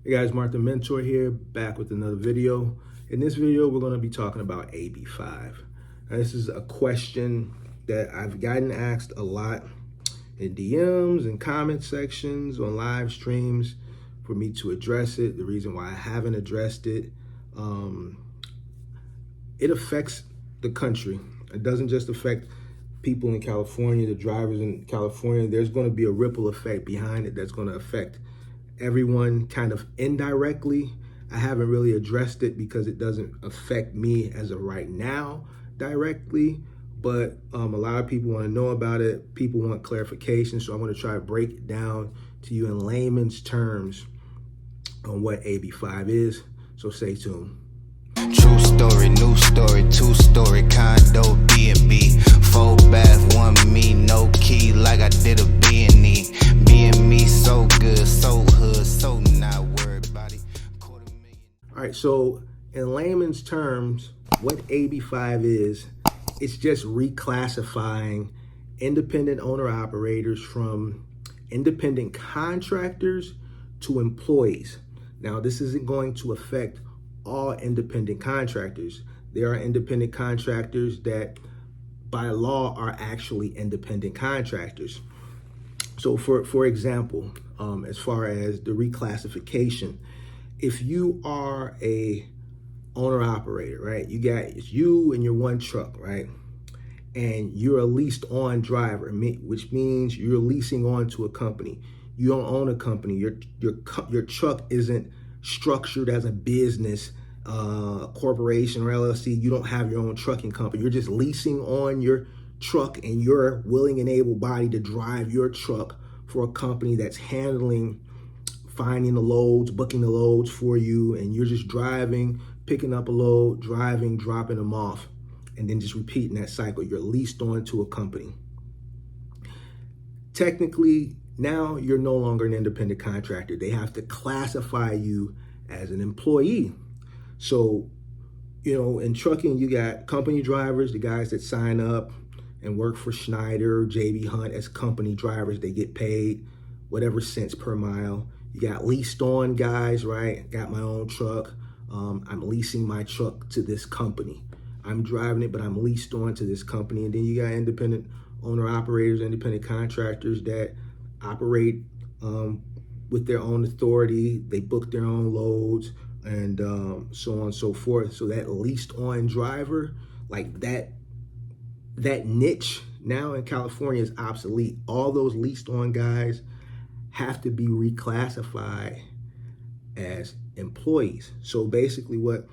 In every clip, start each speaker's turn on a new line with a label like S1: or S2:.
S1: Hey guys, Martin Mentor here, back with another video. In this video, we're going to be talking about AB5. Now, this is a question that I've gotten asked a lot in DMs and comment sections on live streams for me to address it. The reason why I haven't addressed it, it affects the country. It doesn't just affect people in California, the drivers in California. There's going to be a ripple effect behind it that's going to affect everyone kind of indirectly. I haven't really addressed it because it doesn't affect me as of right now directly, but a lot of people want to know about it. People want clarification, so I'm going to try to break it down to you in layman's terms on what AB5 is, so stay tuned.
S2: True story, new story, two-story condo, B&B, 4-bath, 1 me, no key, like I did a B&E. B&Me so good, so hood, so not worried about it. $250,000.
S1: All right, so in layman's terms, what AB5 is, it's just reclassifying independent owner-operators from independent contractors to employees. Now, this isn't going to affect all independent contractors. There are independent contractors that by law are actually independent contractors. So for example, as far as the reclassification, if you are a owner operator, right? It's you and your one truck, right? And you're a leased on driver, which means you're leasing on to a company. You don't own a company. Your truck isn't structured as a business, corporation or LLC. You don't have your own trucking company. You're just leasing on your truck, and you're willing and able body to drive your truck for a company that's handling, finding the loads, booking the loads for you, and you're just driving, picking up a load, driving, dropping them off, and then just repeating that cycle. You're leased on to a company. Technically, now you're no longer an independent contractor. They have to classify you as an employee. So, in trucking, you got company drivers, the guys that sign up and work for Schneider, JB Hunt as company drivers. They get paid whatever cents per mile. You got leased on guys, right? Got my own truck. I'm leasing my truck to this company. I'm driving it, but I'm leased on to this company. And then you got independent owner operators, independent contractors that operate with their own authority. They book their own loads and so on and so forth. So that leased on driver, like that niche now in California is obsolete. All those leased on guys have to be reclassified as employees. So basically what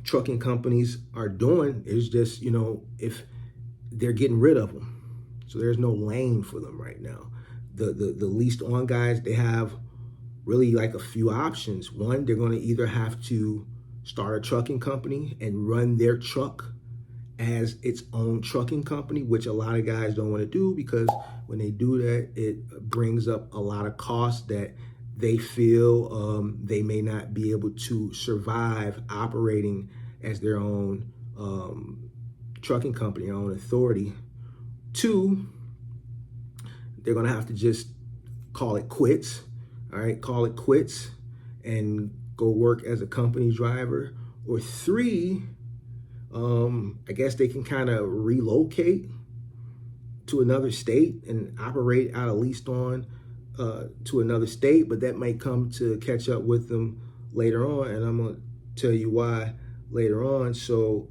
S1: trucking companies are doing is just, if they're getting rid of them. So there's no lane for them right now. The leased on guys, they have really like a few options. One, they're going to either have to start a trucking company and run their truck as its own trucking company, which a lot of guys don't want to do, because when they do that, it brings up a lot of costs that they feel they may not be able to survive operating as their own trucking company, their own authority. Two, they're going to have to just call it quits. All right, call it quits and go work as a company driver. Or three, I guess they can kind of relocate to another state and operate out of leased on to another state, but that may come to catch up with them later on, and I'm going to tell you why later on. So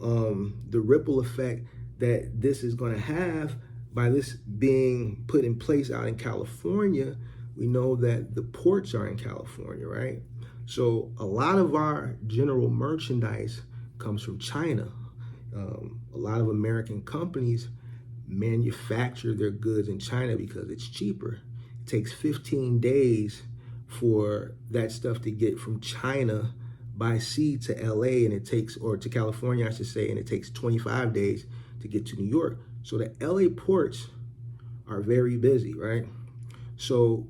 S1: the ripple effect that this is going to have by this being put in place out in California, we know that the ports are in California, right? So a lot of our general merchandise comes from China. A lot of American companies manufacture their goods in China because it's cheaper. It takes 15 days for that stuff to get from China by sea to LA, and or to California, I should say, and it takes 25 days to get to New York. So the LA ports are very busy, right? So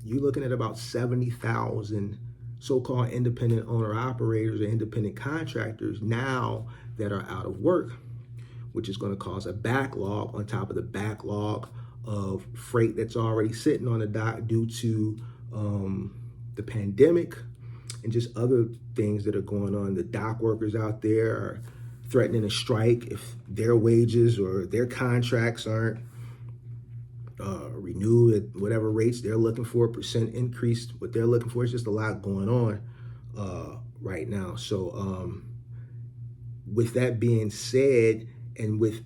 S1: you're looking at about 70,000 so-called independent owner-operators or independent contractors now that are out of work, which is going to cause a backlog on top of the backlog of freight that's already sitting on the dock due to the pandemic and just other things that are going on. The dock workers out there are threatening to strike if their wages or their contracts aren't renewed at whatever rates they're looking for, percent increase, what they're looking for. It's just a lot going on right now. So with that being said, and with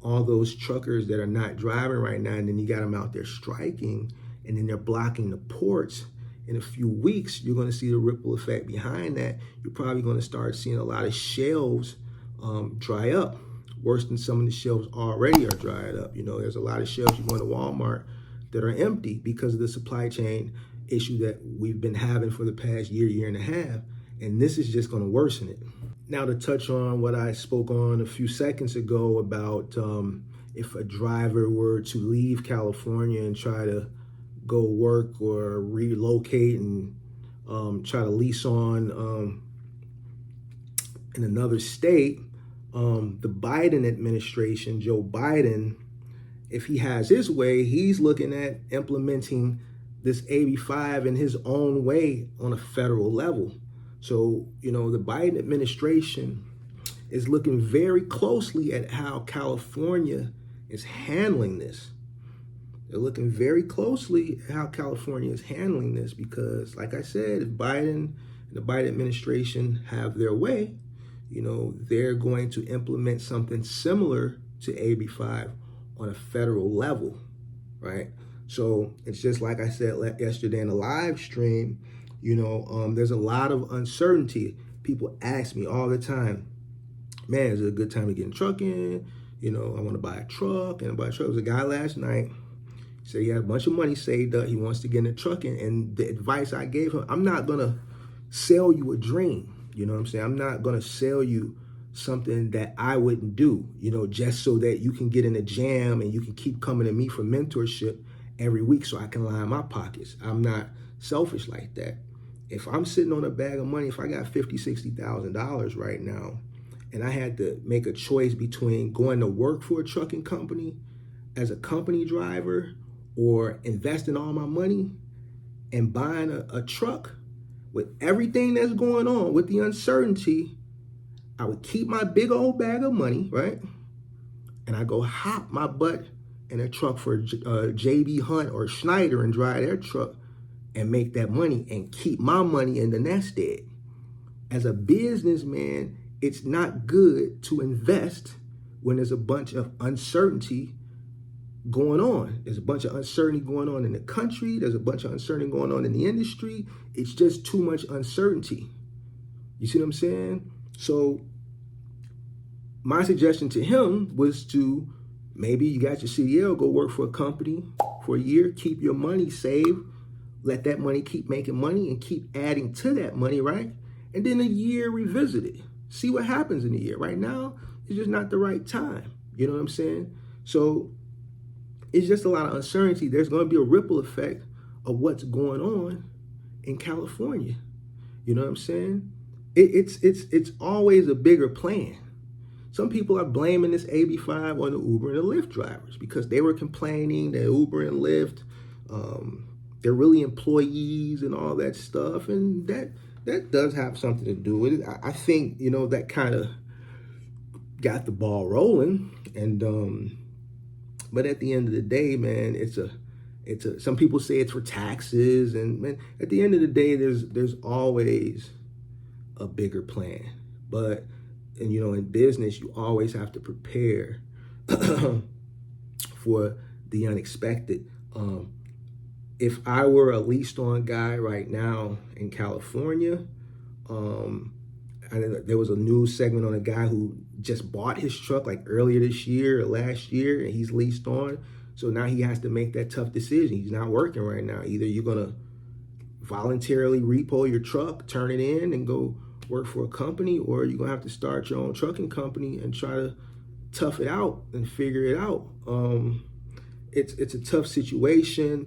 S1: all those truckers that are not driving right now, and then you got them out there striking, and then they're blocking the ports, in a few weeks, you're going to see the ripple effect behind that. You're probably going to start seeing a lot of shelves dry up, worse than some of the shelves already are dried up. You know, there's a lot of shelves you go to Walmart that are empty because of the supply chain issue that we've been having for the past year and a half. And this is just going to worsen it. Now, to touch on what I spoke on a few seconds ago about if a driver were to leave California and try to go work or relocate and try to lease on in another state, the Biden administration, Joe Biden, if he has his way, he's looking at implementing this AB5 in his own way on a federal level. So, you know, the Biden administration is looking very closely at how California is handling this. They're looking very closely at how California is handling this because, like I said, if Biden and the Biden administration have their way, you know, they're going to implement something similar to AB5 on a federal level, right? So it's just like I said yesterday in the live stream, you know, there's a lot of uncertainty. People ask me all the time, man, is it a good time to get in trucking? You know, I want to buy a truck and buy a truck. There was a guy last night, he said he had a bunch of money saved up. He wants to get into trucking. And the advice I gave him, I'm not going to sell you a dream. You know what I'm saying? I'm not going to sell you something that I wouldn't do, you know, just so that you can get in a jam and you can keep coming to me for mentorship every week so I can line my pockets. I'm not selfish like that. If I'm sitting on a bag of money, if I got $50,000, $60,000 right now, and I had to make a choice between going to work for a trucking company as a company driver or investing all my money and buying a truck with everything that's going on, with the uncertainty, I would keep my big old bag of money, right? And I go hop my butt in a truck for JB Hunt or Schneider and drive their truck and make that money and keep my money in the nest egg. As a businessman, it's not good to invest when there's a bunch of uncertainty going on. There's a bunch of uncertainty going on in the country. There's a bunch of uncertainty going on in the industry. It's just too much uncertainty. You see what I'm saying? So my suggestion to him was to maybe you got your CDL, go work for a company for a year, keep your money, save, let that money keep making money and keep adding to that money, right? And then a year revisit it. See what happens in a year. Right now, it's just not the right time. You know what I'm saying? So it's just a lot of uncertainty. There's going to be a ripple effect of what's going on in California. You know what I'm saying? It's always a bigger plan. Some people are blaming this AB5 on the Uber and the Lyft drivers because they were complaining that Uber and Lyft, they're really employees and all that stuff. And that does have something to do with it. I think, you know, that kind of got the ball rolling. And but at the end of the day, man, it's a some people say it's for taxes, and man, at the end of the day, there's always a bigger plan. But and you know, in business, you always have to prepare for the unexpected. If I were a leased on guy right now in California, there was a news segment on a guy who just bought his truck like earlier this year or last year, and he's leased on. So now he has to make that tough decision. He's not working right now. Either you're going to voluntarily repo your truck, turn it in, and go work for a company, or you're going to have to start your own trucking company and try to tough it out and figure it out. It's a tough situation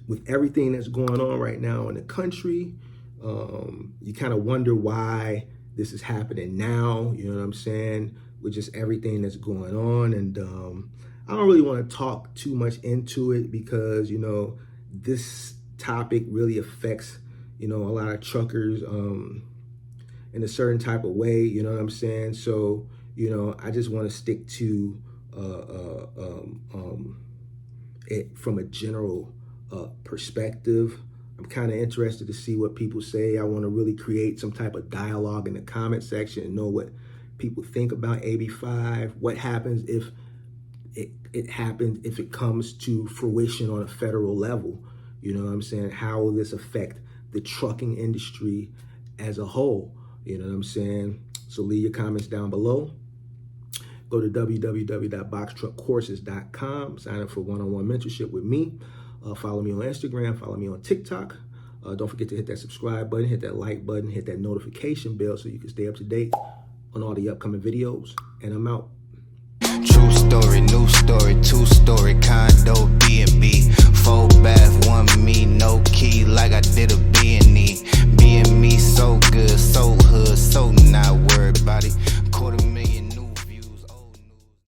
S1: with everything that's going on right now in the country. You kind of wonder why this is happening now, you know what I'm saying, with just everything that's going on. And I don't really want to talk too much into it because, you know, this topic really affects, a lot of truckers in a certain type of way, you know what I'm saying? So, I just want to stick to it from a general perspective. I'm kind of interested to see what people say. I want to really create some type of dialogue in the comment section and know what people think about AB5. What happens if it happens, if it comes to fruition on a federal level? You know what I'm saying? How will this affect the trucking industry as a whole? You know what I'm saying? So leave your comments down below. Go to www.boxtruckcourses.com. Sign up for one-on-one mentorship with me. Follow me on Instagram. Follow me on TikTok. Don't forget to hit that subscribe button, hit that like button, hit that notification bell so you can stay up to date on all the upcoming videos. And I'm out.
S2: True story, new story, two-story condo, B&B, 4 bath, 1 me, no key, like I did a